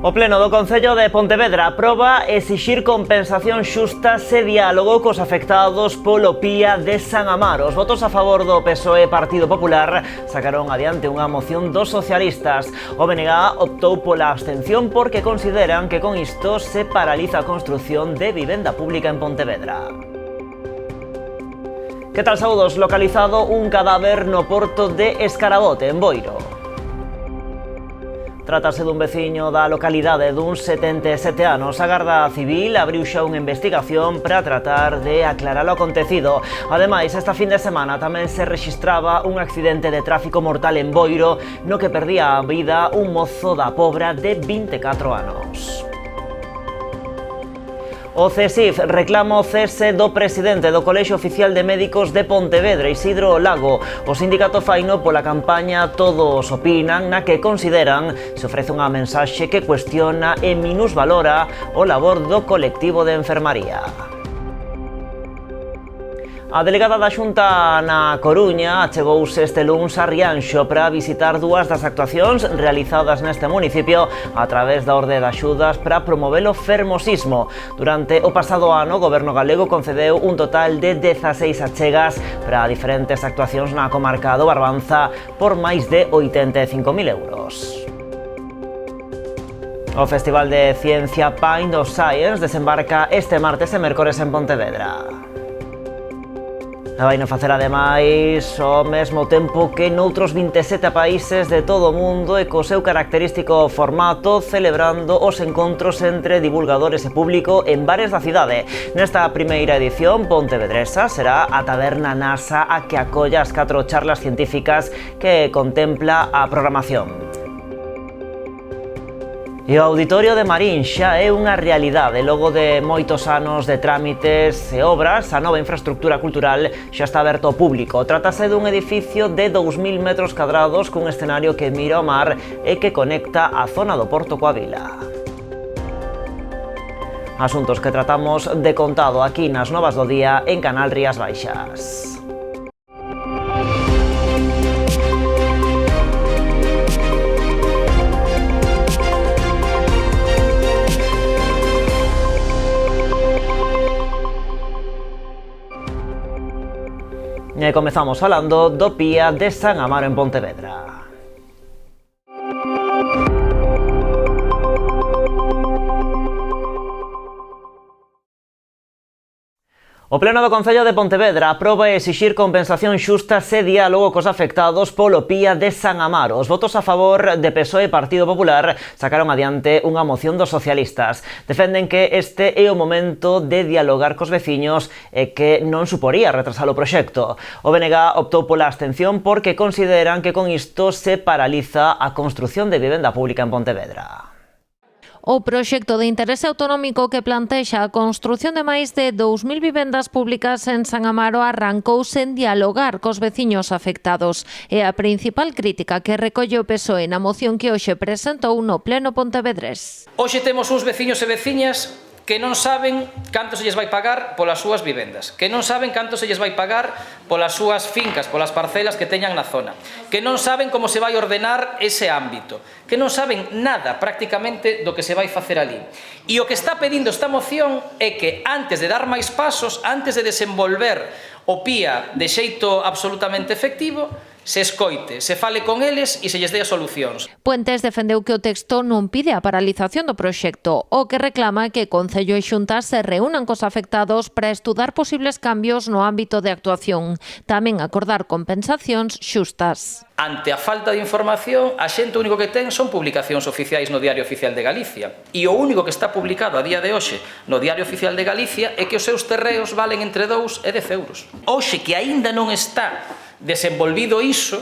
O Pleno do Concello de Pontevedra aproba exixir compensación xusta e diálogo cos afectados polo Pía de San Amaro. Os votos a favor do PSOE e Partido Popular sacaron adiante unha moción dos socialistas. O BNG optou pola abstención porque consideran que con isto se paraliza a construción de vivenda pública en Pontevedra. Que tal, saúdos? Localizado un cadáver no porto de Escarabote, en Boiro. Trátase dun veciño da localidade duns 77 anos. A Garda Civil abriu xa unha investigación para tratar de aclarar o acontecido. Ademais, esta fin de semana tamén se rexistraba un accidente de tráfico mortal en Boiro no que perdía a vida un mozo da Pobra de 24 anos. O CESIF reclama o cese do presidente do Colexio Oficial de Médicos de Pontevedra, Isidro Lago. O sindicato faino pola campaña Todos Opinan, na que consideran se ofrece unha mensaxe que cuestiona e minusvalora o labor do colectivo de enfermaría. A delegada da Xunta na Coruña achegouse este luns a Rianxo para visitar dúas das actuacións realizadas neste municipio a través da orde de axudas para promover o fermosismo. Durante o pasado ano, o Goberno galego concedeu un total de 16 achegas para diferentes actuacións na comarca do Barbanza por máis de 85.000 euros. O Festival de Ciencia Paint of Science desembarca este martes e mércores en Pontevedra. Vaino facer ademais ao mesmo tempo que noutros 27 países de todo o mundo e co seu característico formato, celebrando os encontros entre divulgadores e público en bares da cidade. Nesta primeira edición pontevedresa será a Taberna NASA a que acolla as 4 charlas científicas que contempla a programación. E o Auditorio de Marín xa é unha realidade. Logo de moitos anos de trámites e obras, a nova infraestructura cultural xa está aberta ao público. Trátase dun edificio de 2.000 metros cadrados cun escenario que mira ao mar e que conecta a zona do Porto coa vila. Asuntos que tratamos de contado aquí nas Novas do Día en Canal Rías Baixas. E comezamos falando do Pía de San Amaro en Pontevedra. O Pleno do Concello de Pontevedra aproba exixir compensación xusta e diálogo cos afectados polo Pía de San Amaro. Os votos a favor de PSOE e Partido Popular sacaron adiante unha moción dos socialistas. Defenden que este é o momento de dialogar cos veciños e que non suporía retrasar o proxecto. O BNG optou pola abstención porque consideran que con isto se paraliza a construción de vivenda pública en Pontevedra. O proxecto de interese autonómico que plantexa a construción de máis de 2.000 vivendas públicas en San Amaro arrancou sen dialogar cos veciños afectados. É a principal crítica que recolle o PSOE na moción que hoxe presentou no Pleno pontevedrés. Hoxe temos uns veciños e veciñas que non saben canto se lles vai pagar polas súas vivendas, que non saben canto se lles vai pagar polas súas fincas, polas parcelas que teñan na zona, que non saben como se vai ordenar ese ámbito, que non saben nada prácticamente do que se vai facer ali. E o que está pedindo esta moción é que antes de dar máis pasos, antes de desenvolver o Pía de xeito absolutamente efectivo, se escoite, se fale con eles e se lles dé solucións. Puentes defendeu que o texto non pide a paralización do proxecto, o que reclama que Concello e Xunta se reúnan cos afectados para estudar posibles cambios no ámbito de actuación, tamén acordar compensacións xustas. Ante a falta de información, a xente o único que ten son publicacións oficiais no Diario Oficial de Galicia. E o único que está publicado a día de hoxe no Diario Oficial de Galicia é que os seus terreos valen entre 2 e 10 euros. Hoxe, que aínda non está desenvolvido iso,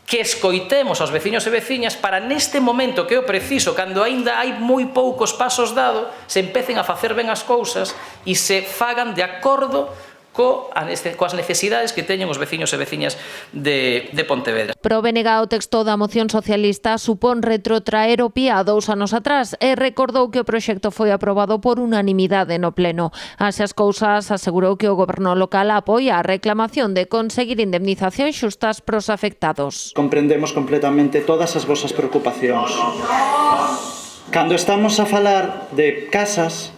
que escoitemos aos veciños e veciñas para neste momento que é o preciso, cando aínda hai moi poucos pasos dados, se empecen a facer ben as cousas e se fagan de acordo coas necesidades que teñen os veciños e veciñas de Pontevedra. Pro BNG o texto da moción socialista supón retrotraer o Pía 2 anos atrás e recordou que o proxecto foi aprobado por unanimidade no Pleno. Así as cousas, asegurou que o Goberno local apoia a reclamación de conseguir indemnizacións xustas pros afectados. Comprendemos completamente todas as vosas preocupacións. Cando estamos a falar de casas,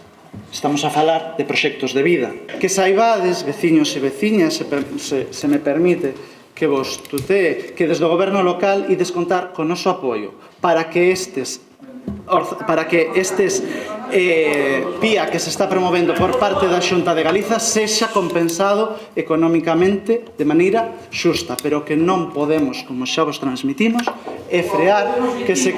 estamos a falar de proxectos de vida. Que saibades, veciños e veciñas, se me permite, que vos tutee, que desde o goberno local ides contar con noso apoio para que estes PIA que se está promovendo por parte da Xunta de Galiza sexa compensado económicamente de maneira xusta, pero que non podemos, como xa vos transmitimos, é frear que se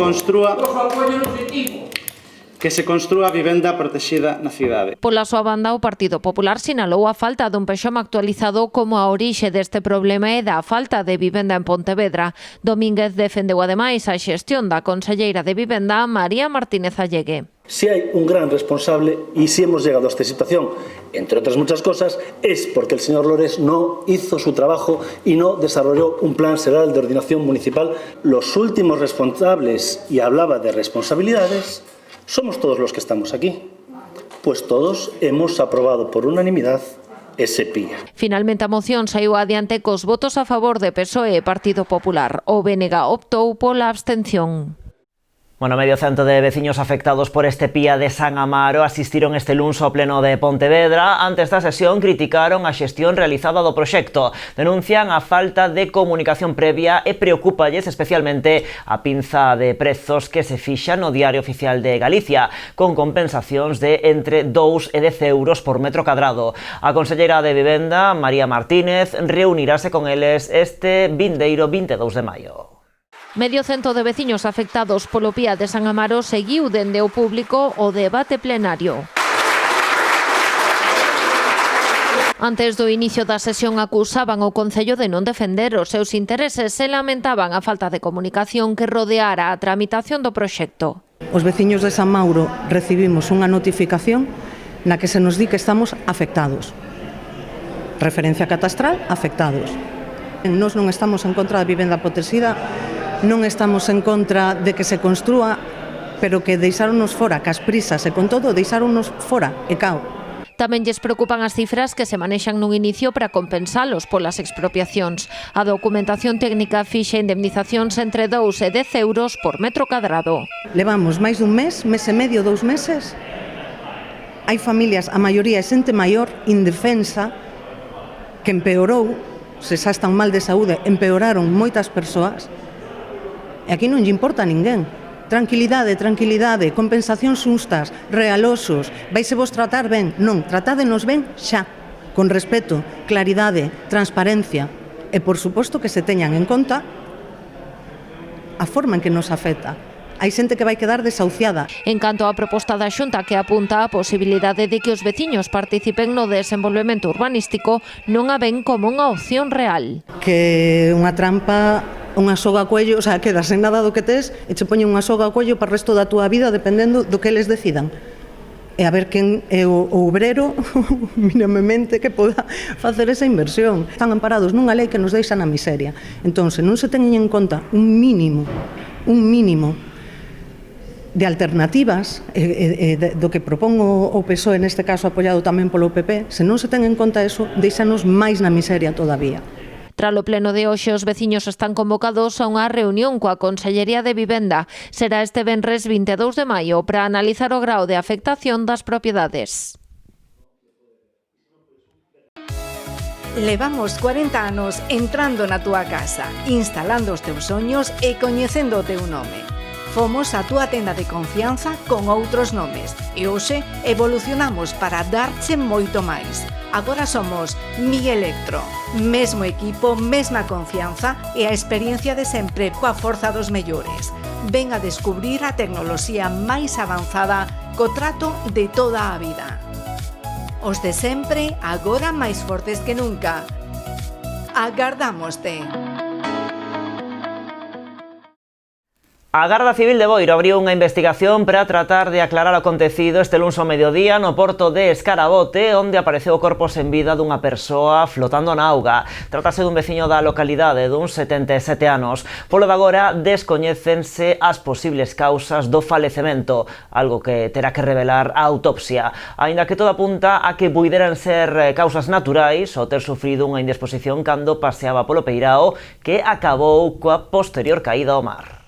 construa vivenda protexida na cidade. Pola súa banda, o Partido Popular sinalou a falta dun PEXOM actualizado como a orixe deste problema e da falta de vivenda en Pontevedra. Domínguez defendeu ademais a xestión da conselleira de Vivenda, María Martínez Allegue. Si hay un gran responsable y si hemos llegado a esta situación, entre otras muchas cosas, es porque el señor Lores no hizo su trabajo y no desarrolló un plan general de ordenación municipal. Los últimos responsables, y hablaba de responsabilidades, somos todos los que estamos aquí, pues todos hemos aprobado por unanimidad ese PIA. Finalmente a moción saiu adiante cos votos a favor de PSOE e Partido Popular. O BNG optou pola abstención. Bueno, medio cento de veciños afectados por este PIA de San Amaro asistiron este luns ao pleno de Pontevedra. Ante esta sesión criticaron a xestión realizada do proxecto. Denuncian a falta de comunicación previa e preocúpalles especialmente a pinza de prezos que se fixa no Diario Oficial de Galicia, con compensacións de entre 2 e 10 euros por metro cadrado. A conselleira de Vivenda, María Martínez, reunirase con eles este vindeiro 22 de maio. Medio cento de veciños afectados polo PIA de San Amaro seguiu dende o público o debate plenario. Antes do inicio da sesión acusaban o Concello de non defender os seus intereses e lamentaban a falta de comunicación que rodeara a tramitación do proxecto. Os veciños de San Mauro recibimos unha notificación na que se nos di que estamos afectados. Referencia catastral, afectados. Nós non estamos en contra da vivenda protexida, non estamos en contra de que se construa, pero que deixáronnos fora, cas prisas e con todo deixáronnos fora, e cao. Tamén lles preocupan as cifras que se manexan nun inicio para compensalos polas expropiacións. A documentación técnica fixa indemnizacións entre 2 e 10 euros por metro cadrado. Levamos máis dun mes, mes e medio, 2 meses. Hai familias, a maioría é xente maior, indefensa, que empeorou, se xa están mal de saúde, empeoraron moitas persoas. E aquí non lle importa a ninguén. Tranquilidade, tranquilidade, compensacións xustas, realosos, vaise vos tratar ben. Non, tratádenos ben xa, con respeto, claridade, transparencia e, por suposto, que se teñan en conta a forma en que nos afecta. Hai xente que vai quedar desahuciada. En canto á proposta da Xunta que apunta a posibilidade de que os veciños participen no desenvolvemento urbanístico, non a ven como unha opción real. Que unha trampa, unha soga a cuello, o sea, quedas en nada do que tes e che poñen unha soga a cuello para o resto da túa vida dependendo do que eles decidan. E a ver quen é o obrero minimamente que poda facer esa inversión. Están amparados nunha lei que nos deixa na miseria. Entón, se non se teñen en conta un mínimo de alternativas do que propón o PSOE, neste caso apoiado tamén polo PP, se non se ten en conta eso, deixanos máis na miseria todavía. Tralo pleno de hoxe, os veciños están convocados a unha reunión coa Consellería de Vivenda. Será este venres 22 de maio para analizar o grao de afectación das propiedades. Levamos 40 anos entrando na túa casa, instalando os teus soños e coñecendo o teu nome. Fomos a túa tenda de confianza con outros nomes e hoxe evolucionamos para darche moito máis. Agora somos Mi Electro, mesmo equipo, mesma confianza e a experiencia de sempre coa forza dos mellores. Ven a descubrir a tecnoloxía máis avanzada co trato de toda a vida. Os de sempre, agora máis fortes que nunca. Agardámoste. A Garda Civil de Boiro abriu unha investigación para tratar de aclarar o acontecido este luns ao mediodía no porto de Escarabote, onde apareceu o corpo sen vida dunha persoa flotando na auga. Trátase dun veciño da localidade duns 77 anos. Polo de agora, descoñécense as posibles causas do falecemento, algo que terá que revelar a autopsia. Aínda que todo apunta a que puideran ser causas naturais ou ter sufrido unha indisposición cando paseaba polo peirao, que acabou coa posterior caída ao mar.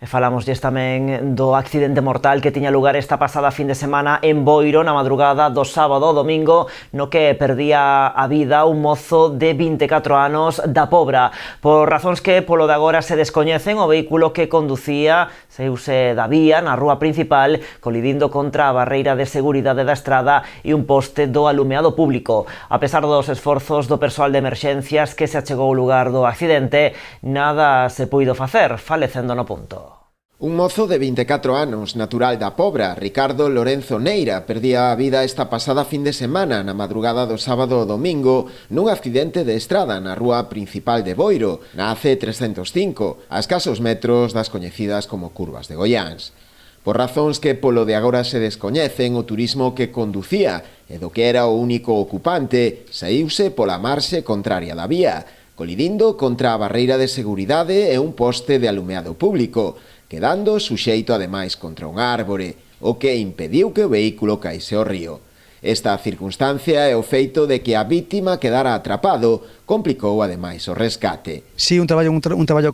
E falámoslles tamén do accidente mortal que tiña lugar esta pasada fin de semana en Boiro na madrugada do sábado ao domingo, no que perdía a vida un mozo de 24 anos da Pobra. Por razóns que polo de agora se descoñecen, o vehículo que conducía saíuse da vía na rúa principal, colidindo contra a barreira de seguridade da estrada e un poste do alumeado público. A pesar dos esforzos do persoal de emerxencias que se achegou ao lugar do accidente, nada se puido facer, falecendo no punto. Un mozo de 24 anos, natural da Pobra, Ricardo Lorenzo Neira, perdía a vida esta pasada fin de semana na madrugada do sábado ao domingo nun accidente de estrada na rúa principal de Boiro, na AC305, a escasos metros das coñecidas como curvas de Goiáns. Por razóns que polo de agora se descoñecen, o turismo que conducía e do que era o único ocupante saíuse pola marxe contraria da vía, colidindo contra a barreira de seguridade e un poste de alumeado público, quedando suxeito ademais contra un árbore, o que impediu que o vehículo caise ao río. Esta circunstancia e o feito de que a vítima quedara atrapado complicou ademais o rescate. Sí, un traballo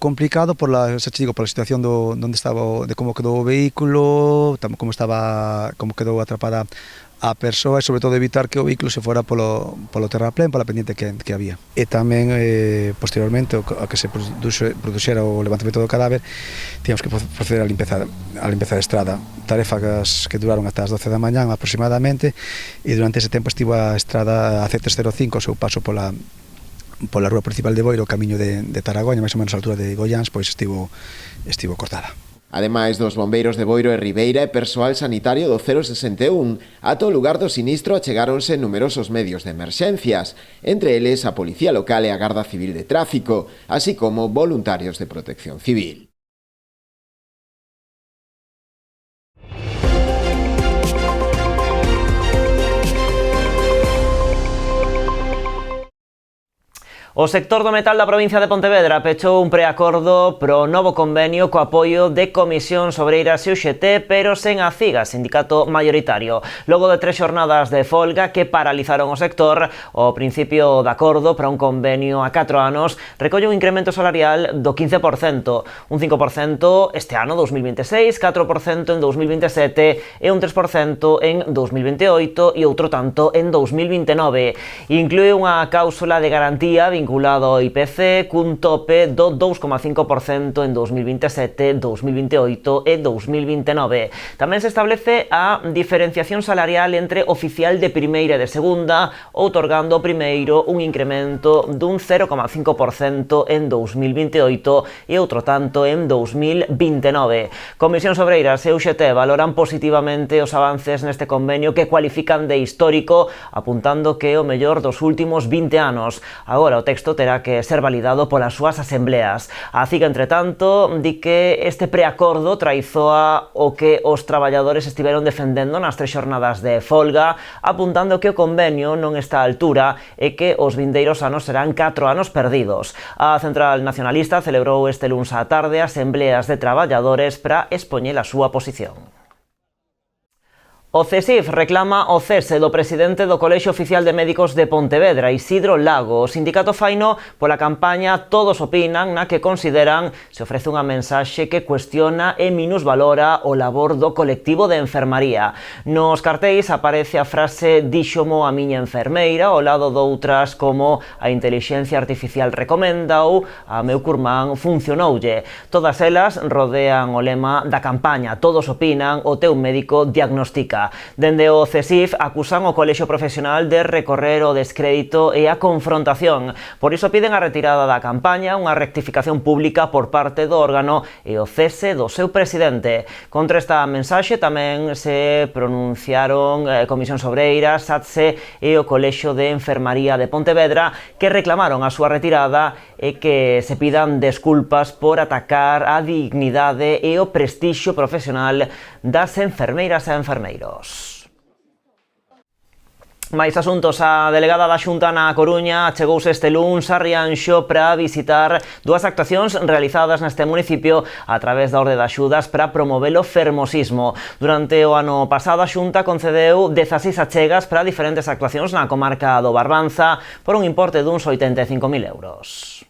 complicado por la situación donde estaba, de como quedou o vehículo, como quedou atrapada a persoa e sobre todo evitar que o vehículo se fora polo terraplén, pola pendiente que había. E tamén, posteriormente, a que se produxera o levantamento do cadáver, tínhamos que proceder a limpeza de estrada, tarefas que duraron ata as 12 da mañán aproximadamente, e durante ese tempo estivo a estrada AC305, o seu paso pola rúa principal de Boiro, o camiño de Taragoña, máis ou menos a altura de Goiáns, pois estivo cortada. Ademais dos bombeiros de Boiro e Ribeira e persoal sanitario do 061, ata o lugar do sinistro achegáronse numerosos medios de emerxencias, entre eles a Policía Local e a Garda Civil de Tráfico, así como voluntarios de Protección Civil. O sector do metal da provincia de Pontevedra pechou un preacordo pro novo convenio co apoio de Comisións Obreiras e UGT, pero sen a CIGA, sindicato mayoritario. Logo de 3 xornadas de folga que paralizaron o sector, o principio de acordo para un convenio a 4 anos recolle un incremento salarial do 15%, un 5% este ano 2026, 4% en 2027 e un 3% en 2028 e outro tanto en 2029. Inclúe unha cáusula de garantía vinculado ao IPC cun tope do 2,5% en 2027, 2028 e 2029. Tamén se establece a diferenciación salarial entre oficial de primeira e de segunda, outorgando ao primeiro un incremento dun 0,5% en 2028 e outro tanto en 2029. Comisións Obreiras e UGT valoran positivamente os avances neste convenio que cualifican de histórico, apuntando que é o mellor dos últimos 20 anos. Agora o texto terá que ser validado polas súas asembleas. A CIGA, entretanto, di que este preacordo traizoa o que os traballadores estiveron defendendo nas 3 xornadas de folga, apuntando que o convenio non está á altura e que os vindeiros anos serán 4 anos perdidos. A Central Nacionalista celebrou este luns á tarde asembleas de traballadores para expoñer a súa posición. O CESIF reclama o cese do presidente do Colexio Oficial de Médicos de Pontevedra, Isidro Lago. O sindicato faino pola campaña Todos Opinan, na que consideran se ofrece unha mensaxe que cuestiona e minusvalora o labor do colectivo de enfermaría. Nos cartéis aparece a frase "díxomo a miña enfermeira" ao lado doutras como "a intelixencia artificial recomenda" ou "a meu curmán funcionoulle". Todas elas rodean o lema da campaña Todos Opinan, o teu médico diagnostica. Dende o CESIF acusan o Colexio Profesional de recorrer o descrédito e a confrontación. Por iso piden a retirada da campaña, unha rectificación pública por parte do órgano e o cese do seu presidente. Contra esta mensaxe tamén se pronunciaron Comisións Obreiras, SATSE e o Colexio de Enfermaría de Pontevedra, que reclamaron a súa retirada e que se pidan desculpas por atacar a dignidade e o prestixio profesional das enfermeiras e enfermeiros. Mais asuntos, a delegada da Xunta na Coruña chegouse este luns a Rianxo para visitar 2 actuacións realizadas neste municipio a través da orde de axudas para promover o fermosismo. Durante o ano pasado a Xunta concedeu 16 achegas para diferentes actuacións na comarca do Barbanza por un importe duns 85.000 euros.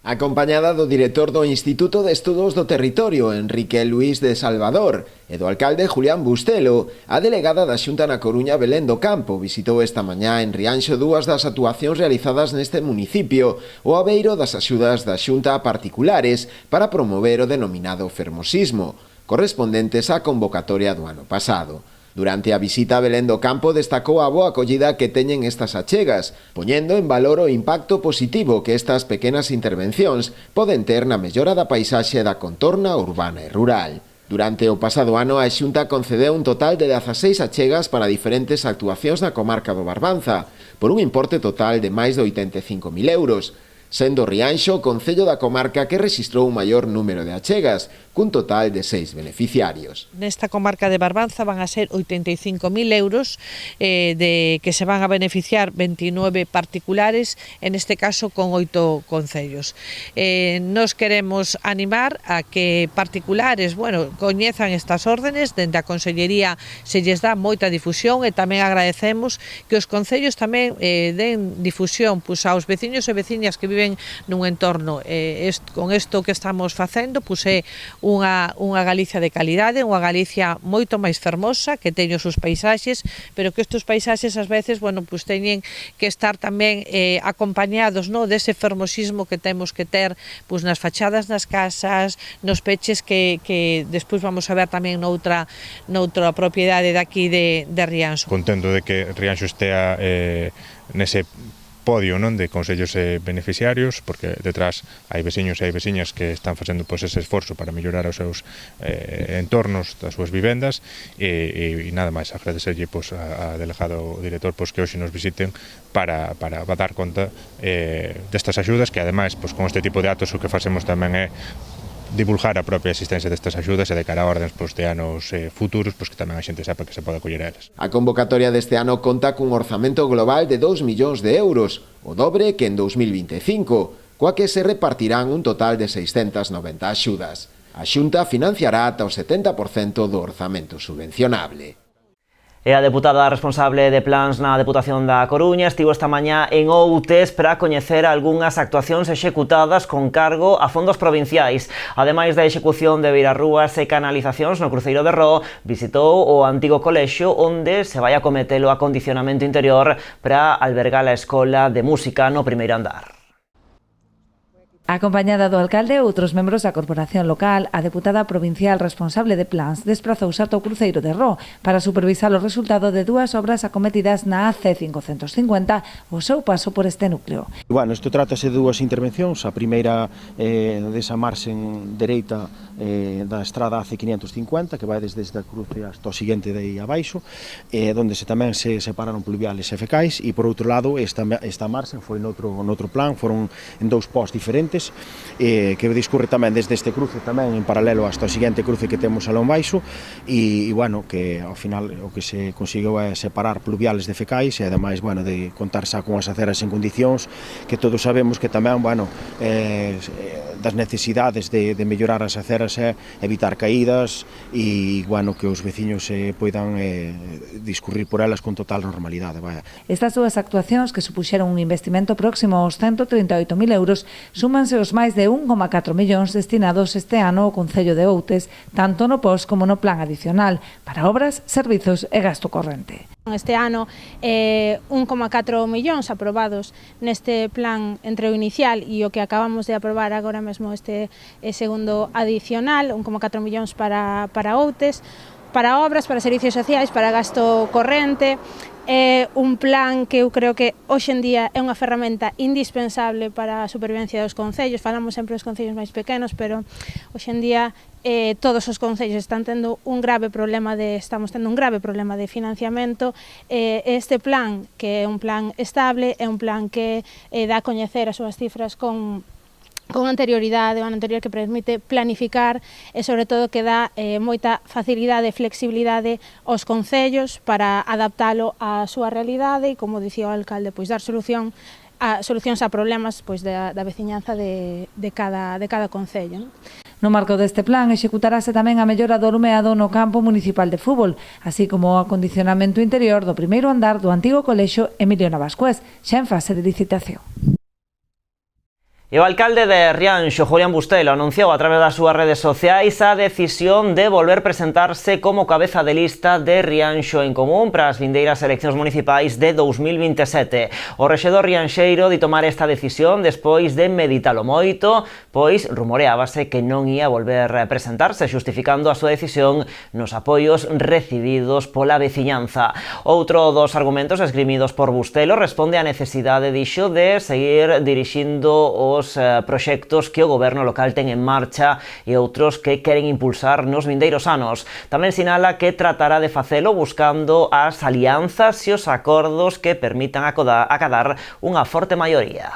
Acompañada do director do Instituto de Estudos do Territorio, Enrique Luis de Salvador, e do alcalde Julián Bustelo, a delegada da Xunta na Coruña, Belén do Campo, visitou esta mañá en Rianxo dúas das actuacións realizadas neste municipio, o abeiro das axudas da Xunta a particulares para promover o denominado fermosismo, correspondentes á convocatoria do ano pasado. Durante a visita a Belén do Campo destacou a boa acollida que teñen estas achegas, poñendo en valor o impacto positivo que estas pequenas intervencións poden ter na mellora da paisaxe da contorna urbana e rural. Durante o pasado ano, a Xunta concedeu un total de 16 achegas para diferentes actuacións na comarca do Barbanza, por un importe total de máis de 85.000 euros, sendo Rianxo o concello da comarca que rexistrou un maior número de achegas, cun total de 6 beneficiarios. Nesta comarca de Barbanza van a ser 85.000 euros de que se van a beneficiar 29 particulares, en este caso con 8 concellos. Nos queremos animar a que particulares, coñezan estas órdenes, dende a Consellería se lles dá moita difusión e tamén agradecemos que os concellos tamén den difusión aos veciños e veciñas que viven nun entorno. Con isto que estamos facendo, é unha Galicia de calidade, unha Galicia moito máis fermosa, que teño os seus paisaxes, pero que estes paisaxes ás veces, teñen que estar tamén acompañados dese fermosismo que temos que ter nas fachadas das casas, nos peches que despois vamos a ver tamén noutra propiedade daqui de Rianxo. Contento de que Rianxo estea nese podio de consellos beneficiarios, porque detrás hai veciños e hai veciñas que están facendo ese esforzo para mellorar os seus entornos das súas vivendas e nada máis, agradecerlle a delegado director que hoxe nos visiten para dar conta destas axudas, que ademais con este tipo de actos o que facemos tamén é divulgar a propia existencia destas axudas e de cara a ordenes de anos futuros, que tamén a xente sepa que se pode acoller a elas. A convocatoria deste ano conta cun orzamento global de 2 millóns de euros, o dobre que en 2025, coa que se repartirán un total de 690 axudas. A Xunta financiará ata o 70% do orzamento subvencionable. E a deputada responsable de plans na Deputación da Coruña estivo esta mañá en Outes para coñecer algunhas actuacións executadas con cargo a fondos provinciais. Ademais da execución de beirarrúas e canalizacións no cruceiro de Ró, visitou o antigo colexio onde se vai acometer o acondicionamento interior para albergar a escola de música no primeiro andar. Acompañada do alcalde e outros membros da corporación local, a deputada provincial responsable de plans desprazouse ata o cruceiro de Ró para supervisar o resultado de dúas obras acometidas na AC 550 o seu paso por este núcleo. Isto trátase de dúas intervencións, a primeira desa marxen dereita da estrada AC 550, que vai desde a cruce hasta o seguinte de aí abaixo, onde tamén se separaron pluviales e fecais, e por outro lado esta marxen foi noutro plan, foron en dous pós diferentes, que discurre tamén desde este cruce tamén en paralelo hasta o seguinte cruce que temos alón baixo, e que ao final o que se conseguiu é separar pluviales de fecais e ademais de contar xa con as aceras en condicións, que todos sabemos que tamén das necesidades de mellorar as aceras é evitar caídas e que os veciños poidan discurrir por elas con total normalidade. Estas dúas actuacións, que supuxeron un investimento próximo aos 138.000 euros, súmanse os máis de 1,4 millóns destinados este ano ao Concello de Outes, tanto no POS como no plan adicional, para obras, servizos e gasto corrente. Este ano 1,4 millóns aprobados neste plan entre o inicial e o que acabamos de aprobar agora mesmo este segundo adicional, 1,4 millóns para Outes, para obras, para servicios sociais, para gasto corrente. É un plan que eu creo que hoxe en día é unha ferramenta indispensable para a supervivencia dos concellos. Falamos sempre dos concellos máis pequenos, pero hoxe en día todos os concellos estamos tendo un grave problema de financiamento. Este plan, que é un plan estable, é un plan que dá a coñecer as súas cifras con anterioridade, o ano anterior, que permite planificar e, sobre todo, que dá moita facilidade e flexibilidade aos concellos para adaptalo á súa realidade e, como dicía o alcalde, dar solucións a problemas da veciñanza de cada concello. No marco deste plan, executarase tamén a mellora do alumeado no campo municipal de fútbol, así como o acondicionamento interior do primeiro andar do antigo colexio Emilio Navascués, xa en fase de licitación. E o alcalde de Rianxo, Julián Bustelo, anunciou a través das súas redes sociais a decisión de volver presentarse como cabeza de lista de Rianxo en Común para as vindeiras eleccións municipais de 2027. O rexedor rianxeiro di tomar esta decisión despois de meditalo moito, pois rumoreábase que non ia volver a presentarse, justificando a súa decisión nos apoios recibidos pola veciñanza. Outro dos argumentos esgrimidos por Bustelo responde á necesidade, dixo, de seguir dirixindo os proxectos que o goberno local ten en marcha e outros que queren impulsar nos vindeiros anos. Tamén sinala que tratará de facelo buscando as alianzas e os acordos que permitan acadar unha forte maioría.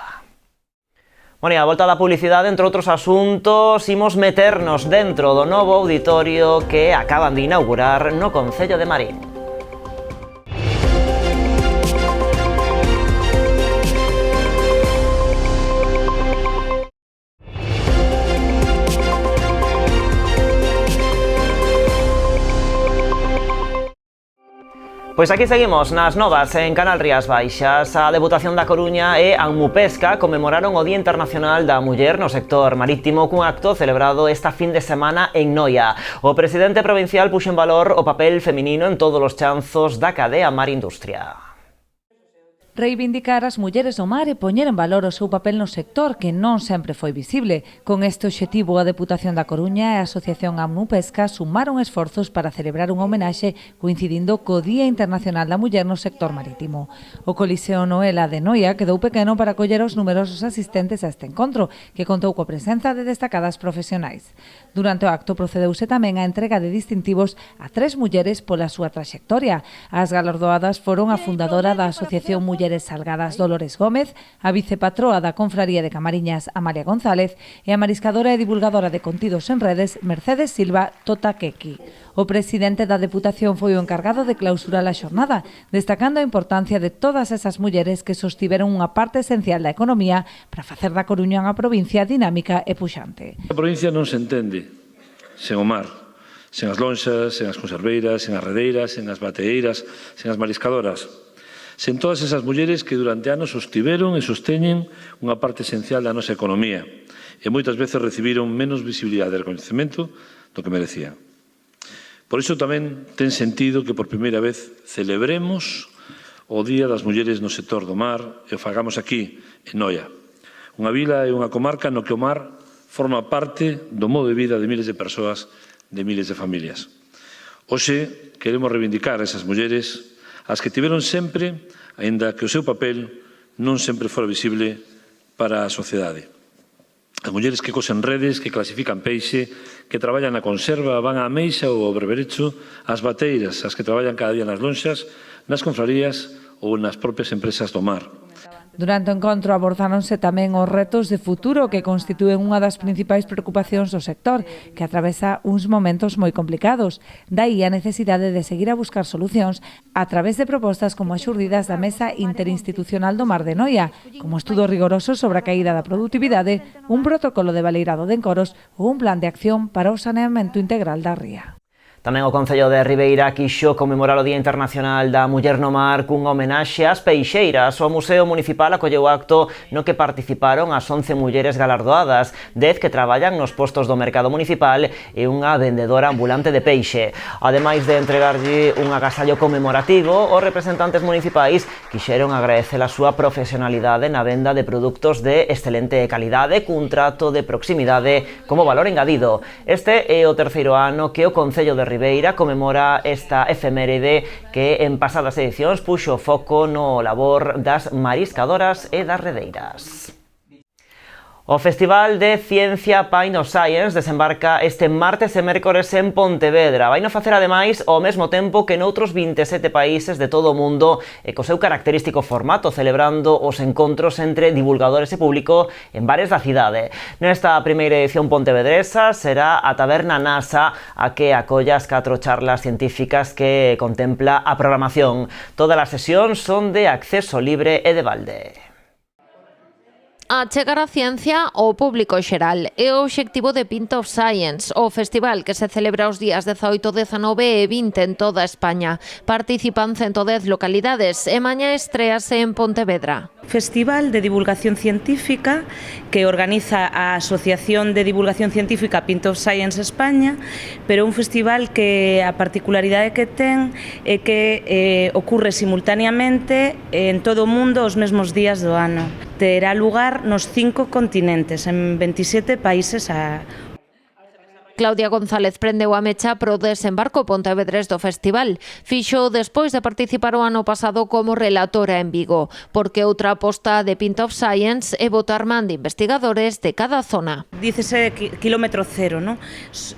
Bueno, e a volta da publicidade, entre outros asuntos, imos meternos dentro do novo auditorio que acaban de inaugurar no Concello de Marín. Pois aquí seguimos nas novas en Canal Rías Baixas. A Deputación da Coruña e a Anmupesca conmemoraron o Día Internacional da Muller no sector marítimo cun acto celebrado esta fin de semana en Noia. O presidente provincial puxo en valor o papel feminino en todos os chanzos da cadea mar industria. Reivindicar as mulleres do mar e poñer en valor o seu papel no sector, que non sempre foi visible. Con este obxectivo, a Deputación da Coruña e a Asociación Anmupesca sumaron esforzos para celebrar un homenaxe coincidindo co Día Internacional da Muller no sector marítimo. O Coliseo Noela de Noia quedou pequeno para acoller os numerosos asistentes a este encontro, que contou coa presenza de destacadas profesionais. Durante o acto procedeuse tamén a entrega de distintivos a 3 mulleres pola súa traxectoria. As galardoadas foron a fundadora da Asociación Mulleres Salgadas, Dolores Gómez, a vicepatroa da Confraría de Camariñas, Amalia González, e a mariscadora e divulgadora de contidos en redes, Mercedes Silva Totaquequi. O presidente da Deputación foi o encargado de clausurar a xornada, destacando a importancia de todas esas mulleres que sostiveron unha parte esencial da economía para facer da Coruña unha provincia dinámica e puxante. A provincia non se entende sen o mar, sen as lonxas, sen as conserveiras, sen as redeiras, sen as bateeiras, sen as mariscadoras. Sen todas esas mulleres que durante anos sostiveron e sosteñen unha parte esencial da nosa economía e moitas veces recibiron menos visibilidade e reconhecemento do que merecían. Por iso tamén ten sentido que por primeira vez celebremos o Día das Mulleres no sector do mar e o fagamos aquí, en Noia, unha vila e unha comarca no que o mar forma parte do modo de vida de miles de persoas, de miles de familias. Hoxe queremos reivindicar esas mulleres as que tiveron sempre, aínda que o seu papel non sempre fora visible para a sociedade. As mulleres que cosen redes, que clasifican peixe, que traballan na conserva, van á meixa ou ao berberecho, as bateiras, as que traballan cada día nas lonxas, nas confrarías ou nas propias empresas do mar. Durante o encontro abordáronse tamén os retos de futuro que constitúen unha das principais preocupacións do sector, que atravesa uns momentos moi complicados. Daí a necesidade de seguir a buscar solucións a través de propostas como as xurdidas da Mesa Interinstitucional do Mar de Noia, como estudo rigoroso sobre a caída da produtividade, un protocolo de baleirado de encoros ou un plan de acción para o saneamento integral da ría. Tamén o Concello de Ribeira quixo conmemorar o Día Internacional da Muller no Mar cunha homenaxe ás peixeiras. O Museo Municipal acolleu o acto no que participaron as 11 mulleres galardoadas, 10 que traballan nos postos do mercado municipal e unha vendedora ambulante de peixe. Ademais de entregarlle un agasallo conmemorativo, os representantes municipais quixeron agradecer a súa profesionalidade na venda de produtos de excelente calidade cun trato de proximidade como valor engadido. Este é o terceiro ano que o Concello de Ribeira conmemora esta efeméride que en pasadas edicións puxo foco no labor das mariscadoras e das redeiras. O Festival de Ciencia Paino Science desembarca este martes e mércores en Pontevedra. Vaino facer ademais ao mesmo tempo que noutros 27 países de todo o mundo e co seu característico formato, celebrando os encontros entre divulgadores e público en bares da cidade. Nesta primeira edición pontevedresa será a Taberna NASA a que acolla as 4 charlas científicas que contempla a programación. Todas as sesións son de acceso libre e de balde. Achegar a ciencia ao público xeral é o obxectivo de Pint of Science, o festival que se celebra os días 18, 19 e 20 en toda España. Participan 110 localidades e mañá estrease en Pontevedra. Festival de divulgación científica que organiza a Asociación de Divulgación Científica Pint of Science España, pero un festival que a particularidade que ten é que ocorre simultaneamente en todo o mundo os mesmos días do ano. Terá lugar nos 5 continentes, en 27 países Claudia González prendeu a mecha pro desembarco pontevedrés do festival. Fixo despois de participar o ano pasado como relatora en Vigo, porque outra aposta de Pint of Science é botar man de investigadores de cada zona. Dícese quilómetro cero, non?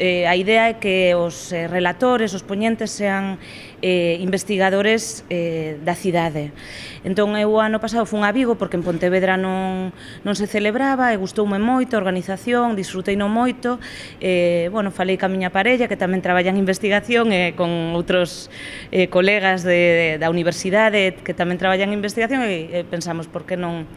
A idea é que os relatores, os poñentes sean investigadores da cidade. Entón, eu o ano pasado fun a Vigo porque en Pontevedra non se celebraba e gustoume moito a organización, disfruteino moito. Falei ca miña parella que tamén traballa en investigación e con outros colegas da universidade que tamén traballan en investigación e pensamos por que non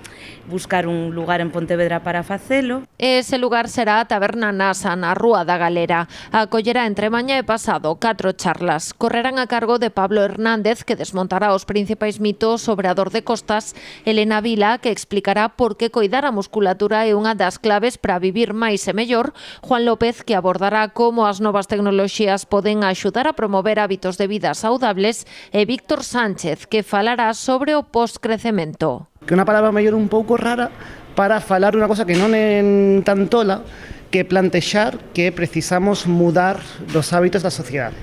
buscar un lugar en Pontevedra para facelo. Ese lugar será a Taberna Nasa, na Rúa da Galera. Acollerá entre mañá e pasado 4 charlas. Correrán a cargo de Pablo Hernández, que desmontará os principais mitos sobre a dor de costas, Elena Vila, que explicará por que coidar a musculatura é unha das claves para vivir máis e mellor, Juan López, que abordará como as novas tecnoloxías poden axudar a promover hábitos de vida saudables, e Víctor Sánchez, que falará sobre o postcrecemento. Que unha palabra mellor un pouco rara para falar unha cosa que non é tan tola, que plantexar que precisamos mudar os hábitos da sociedade.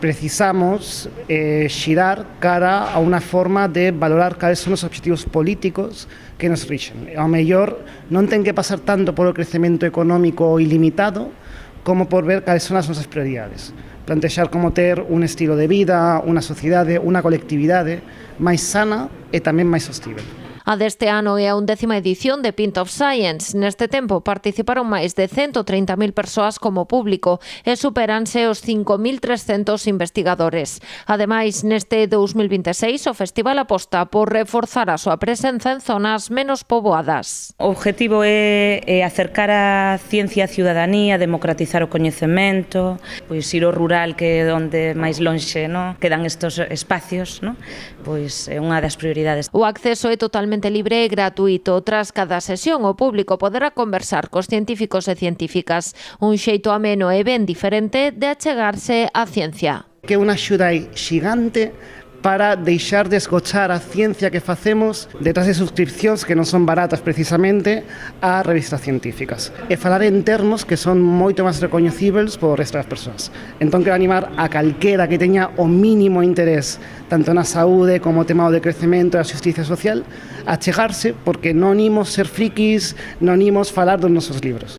Precisamos xirar cara a unha forma de valorar cales son os obxectivos políticos que nos rixen. Ao mellor non ten que pasar tanto polo crecemento económico ilimitado como por ver cales son as nosas prioridades. Plantexar como ter un estilo de vida, unha sociedade, unha colectividade máis sana e tamén máis sostível. A deste ano é a 11ª edición de Pint of Science. Neste tempo participaron máis de 130.000 persoas como público e superanse os 5.300 investigadores. Ademais, neste 2026 o festival aposta por reforzar a súa presenza en zonas menos poboadas. O objetivo é acercar a ciencia á ciudadanía, democratizar o coñecemento, pois ir ao rural, que é onde máis lonxe quedan estes espacios, pois é unha das prioridades. O acceso é totalmente libre e gratuito. Tras cada sesión, o público poderá conversar cos científicos e científicas, un xeito ameno e ben diferente de achegarse á ciencia. Que é unha axuda xigante para deixar de esgochar a ciencia que facemos detrás de suscripcións que non son baratas precisamente a revistas científicas e falar en termos que son moito máis recoñecibles por resto das persoas. Entón quero animar a calquera que teña o mínimo interés tanto na saúde como o tema do decrecemento e a xusticia social a chegarse, porque non imos ser frikis, non imos falar dos nosos libros.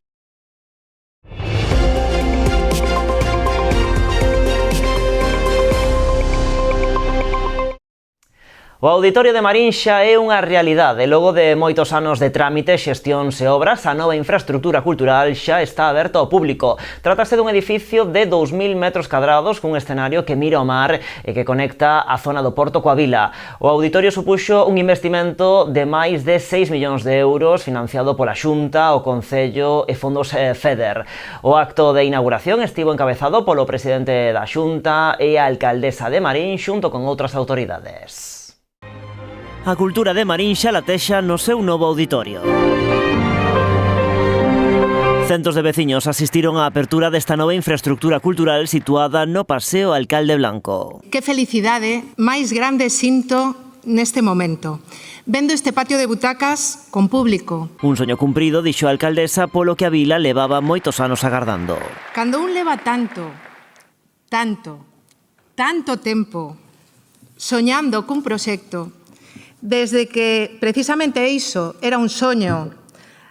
O Auditorio de Marín xa é unha realidade. Logo de moitos anos de trámite, xestións e obras, a nova infraestrutura cultural xa está aberta ao público. Trátase dun edificio de 2.000 metros cadrados cun escenario que mira ao mar e que conecta a zona do Porto coa vila. O auditorio supuxo un investimento de máis de 6 millóns de euros financiado pola Xunta, o Concello e fondos FEDER. O acto de inauguración estivo encabezado polo presidente da Xunta e a alcaldesa de Marín xunto con outras autoridades. A cultura de Marín xa latexa no seu novo auditorio. Centos de veciños asistiron á apertura desta nova infraestructura cultural situada no Paseo Alcalde Blanco. Que felicidade máis grande sinto neste momento, vendo este patio de butacas con público. Un soño cumprido, dixo a alcaldesa, polo que a vila levaba moitos anos agardando. Cando un leva tanto tempo soñando cun proxecto, desde que precisamente iso era un soño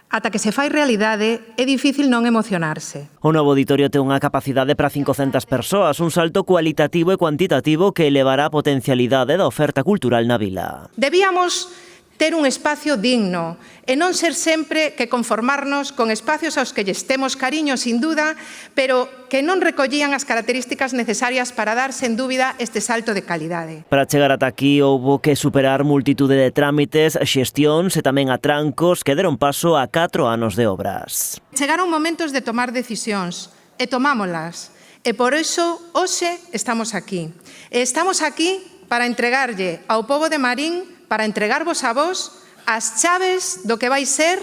ata que se fai realidade, é difícil non emocionarse. O novo auditorio ten unha capacidade para 500 persoas, un salto cualitativo e cuantitativo que elevará a potencialidade da oferta cultural na vila. Debíamos ter un espacio digno e non ser sempre que conformarnos con espacios aos que lles temos cariño, sin duda, pero que non recollían as características necesarias para dar, sen dúbida, este salto de calidade. Para chegar ata aquí houbo que superar multitude de trámites, xestións e tamén atrancos que deron paso a 4 anos de obras. Chegaron momentos de tomar decisións e tomámolas. E por iso, hoxe, estamos aquí. E estamos aquí para entregarlle ao pobo de Marín, para entregarvos a vos as chaves do que vai ser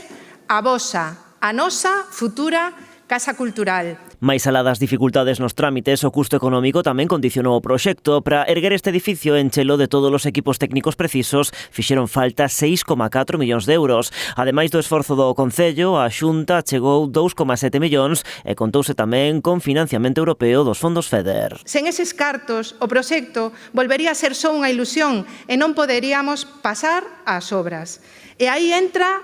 a vosa, a nosa futura Casa Cultural. Mais alá das dificultades nos trámites, o custo económico tamén condicionou o proxecto. Para erguer este edificio e enchelo de todos os equipos técnicos precisos, fixeron falta 6,4 millóns de euros. Ademais do esforzo do Concello, a Xunta chegou 2,7 millóns e contouse tamén con financiamento europeo dos fondos FEDER. Sen eses cartos, o proxecto volvería a ser só unha ilusión e non poderíamos pasar ás obras. E aí entra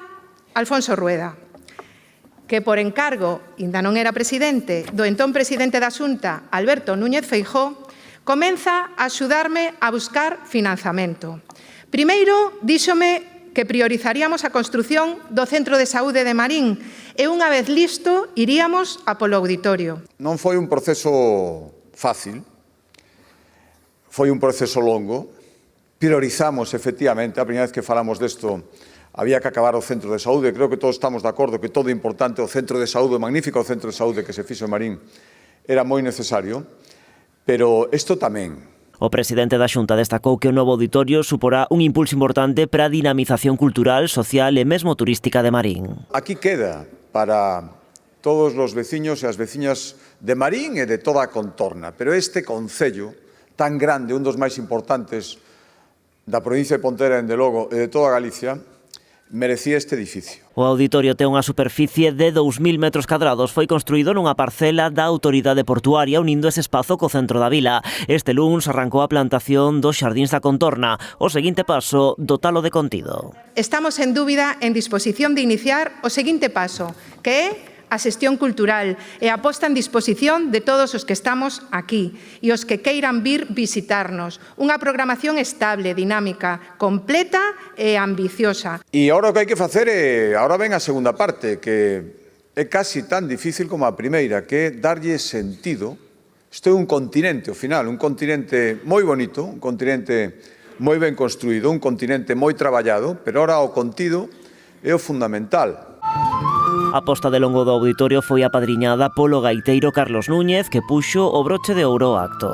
Alfonso Rueda, que por encargo, ainda non era presidente, do entón presidente da Xunta, Alberto Núñez Feijóo, comeza a axudarme a buscar financiamento. Primeiro, díxome que priorizaríamos a construción do Centro de Saúde de Marín e unha vez listo, iríamos a polo auditorio. Non foi un proceso fácil, foi un proceso longo. Priorizamos, efectivamente, a primeira vez que falamos desto, había que acabar o centro de saúde. Creo que todos estamos de acordo que todo importante, o centro de saúde, o magnífico centro de saúde que se fixo en Marín, era moi necesario, pero isto tamén. O presidente da Xunta destacou que o novo auditorio suporá un impulso importante para a dinamización cultural, social e mesmo turística de Marín. Aquí queda para todos os veciños e as veciñas de Marín e de toda a contorna, pero este concello tan grande, un dos máis importantes da provincia de Pontevedra, dende logo, e de toda Galicia, merecía este edificio. O auditorio ten unha superficie de 2.000 metros cadrados. Foi construído nunha parcela da Autoridade Portuaria unindo ese espazo co centro da vila. Este luns arrancou a plantación dos xardíns da contorna. O seguinte paso, dotalo de contido. Estamos en dúbida en disposición de iniciar o seguinte paso, que é a xestión cultural e a posta en disposición de todos os que estamos aquí e os que queiran vir visitarnos. Unha programación estable, dinámica, completa e ambiciosa. E agora o que hai que facer é, agora ven a segunda parte, que é casi tan difícil como a primeira, que é darlle sentido. Isto é un continente, ao final, un continente moi bonito, un continente moi ben construído, un continente moi traballado, pero agora o contido é o fundamental. A posta de longo do auditorio foi apadriñada polo gaiteiro Carlos Núñez, que puxo o broche de ouro ao acto.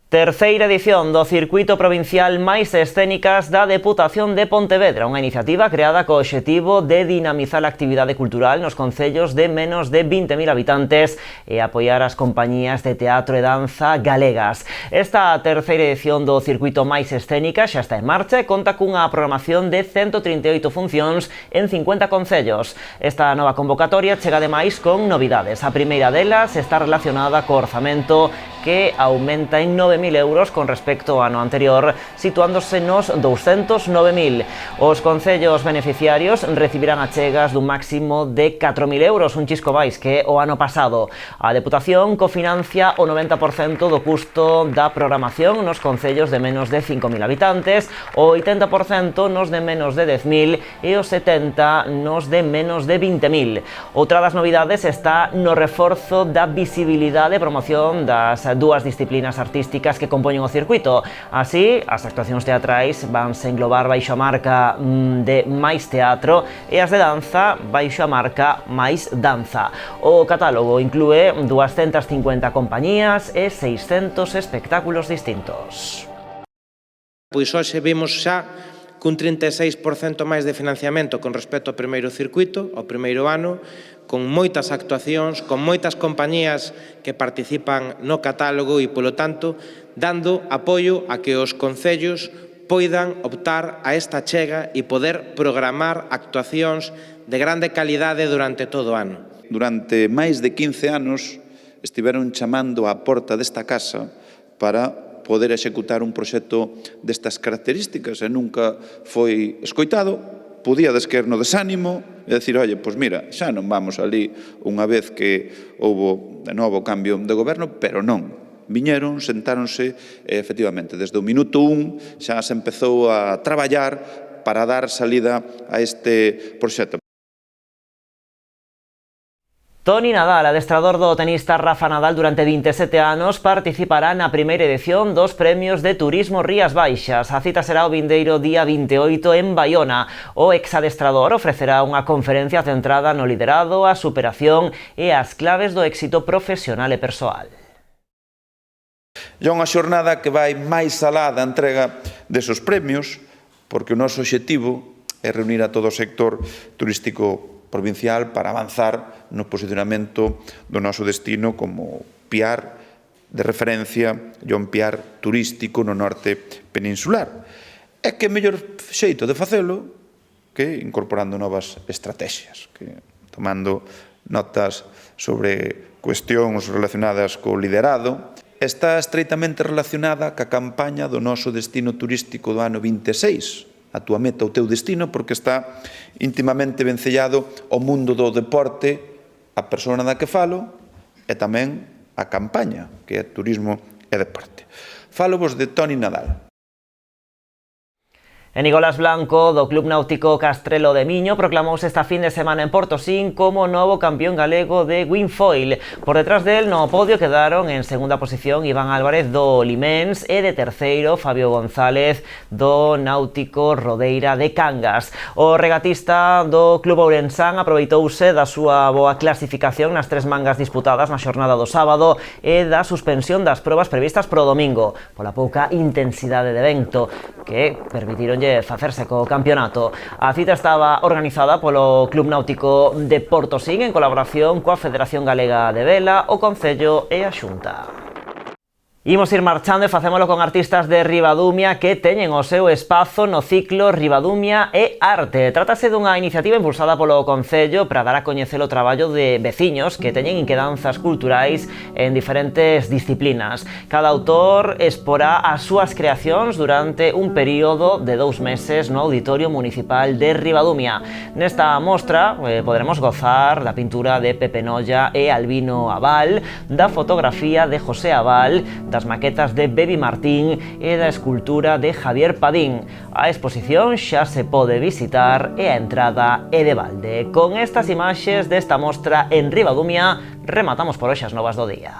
Terceira edición do Circuito Provincial Máis Escénicas da Deputación de Pontevedra, unha iniciativa creada co obxectivo de dinamizar a actividade cultural nos concellos de menos de 20.000 habitantes e apoiar as compañías de teatro e danza galegas. Esta terceira edición do Circuito Máis Escénicas xa está en marcha e conta cunha programación de 138 funcións en 50 concellos. Esta nova convocatoria chega ademais con novidades. A primeira delas está relacionada co orzamento que aumenta en 9.000 euros con respecto ao ano anterior, situándose nos 209.000. Os concellos beneficiarios recibirán achegas dun máximo de 4.000 euros, un chisco máis que o ano pasado. A Deputación cofinancia o 90% do custo da programación nos concellos de menos de 5.000 habitantes, o 80% nos de menos de 10.000 e o 70% nos de menos de 20.000. Outra das novidades está no reforzo da visibilidade e promoción das dúas disciplinas artísticas que compoñen o circuito. Así, as actuacións teatrais vanse englobar baixo a marca de Máis Teatro e as de danza baixo a marca Máis Danza. O catálogo inclúe 250 compañías e 600 espectáculos distintos. Pois hoxe vimos xa cun 36% máis de financiamento con respecto ao primeiro circuito, ao primeiro ano, con moitas actuacións, con moitas compañías que participan no catálogo e, polo tanto, dando apoio a que os concellos poidan optar a esta chega e poder programar actuacións de grande calidade durante todo o ano. Durante máis de 15 anos estiveron chamando á porta desta casa para poder executar un proxecto destas características e nunca foi escoitado podíades caer no desánimo e decir, oye, pois mira, xa non vamos ali unha vez que houbo de novo cambio de goberno, pero non. Viñeron, sentáronse, e efectivamente, desde o minuto 1 xa se empezou a traballar para dar salida a este proxecto. Toni Nadal, adestrador do tenista Rafa Nadal durante 27 anos, participará na primeira edición dos Premios de Turismo Rías Baixas. A cita será o vindeiro día 28 en Baiona. O exadestrador ofrecerá unha conferencia centrada no liderado, a superación e as claves do éxito profesional e persoal. É unha xornada que vai máis alá da entrega desos premios, porque o noso obxectivo é reunir a todo o sector turístico provincial para avanzar no posicionamento do noso destino como piar de referencia e un piar turístico no norte peninsular. É que é mellor xeito de facelo que incorporando novas estrategias, que tomando notas sobre cuestións relacionadas co liderado. Está estreitamente relacionada ca campaña do noso destino turístico do ano 26, a túa meta, o teu destino, porque está íntimamente vencellado ao mundo do deporte, a persona da que falo, e tamén a campaña, que é turismo e deporte. Falo vos de Toni Nadal. E Nicolás Blanco, do Club Náutico Castrelo de Miño, proclamouse esta fin de semana en Portosín como novo campeón galego de windfoil. Por detrás del, no podio quedaron en segunda posición Iván Álvarez do Limens e de terceiro Fabio González do Náutico Rodeira de Cangas. O regatista do Club Ourensán aproveitouse da súa boa clasificación nas 3 mangas disputadas na xornada do sábado e da suspensión das probas previstas pro domingo, pola pouca intensidade de vento que permitironlle facerse co campeonato. A cita estaba organizada polo Club Náutico de Portosín en colaboración coa Federación Galega de Vela, o Concello e a Xunta. Imos ir marchando e facémolo con artistas de Ribadumia que teñen o seu espazo no ciclo Ribadumia e Arte. Trátase dunha iniciativa impulsada polo Concello para dar a coñecer o traballo de veciños que teñen inquedanzas culturais en diferentes disciplinas. Cada autor exporá as súas creacións durante un período de 2 meses no Auditorio Municipal de Ribadumia. Nesta mostra poderemos gozar da pintura de Pepe Nolla e Albino Abal, da fotografía de José Abal, das maquetas de Bebi Martín e da escultura de Javier Padín. A exposición xa se pode visitar e a entrada é de balde. Con estas imaxes desta mostra en Ribadumia, rematamos por hoxe as novas do día.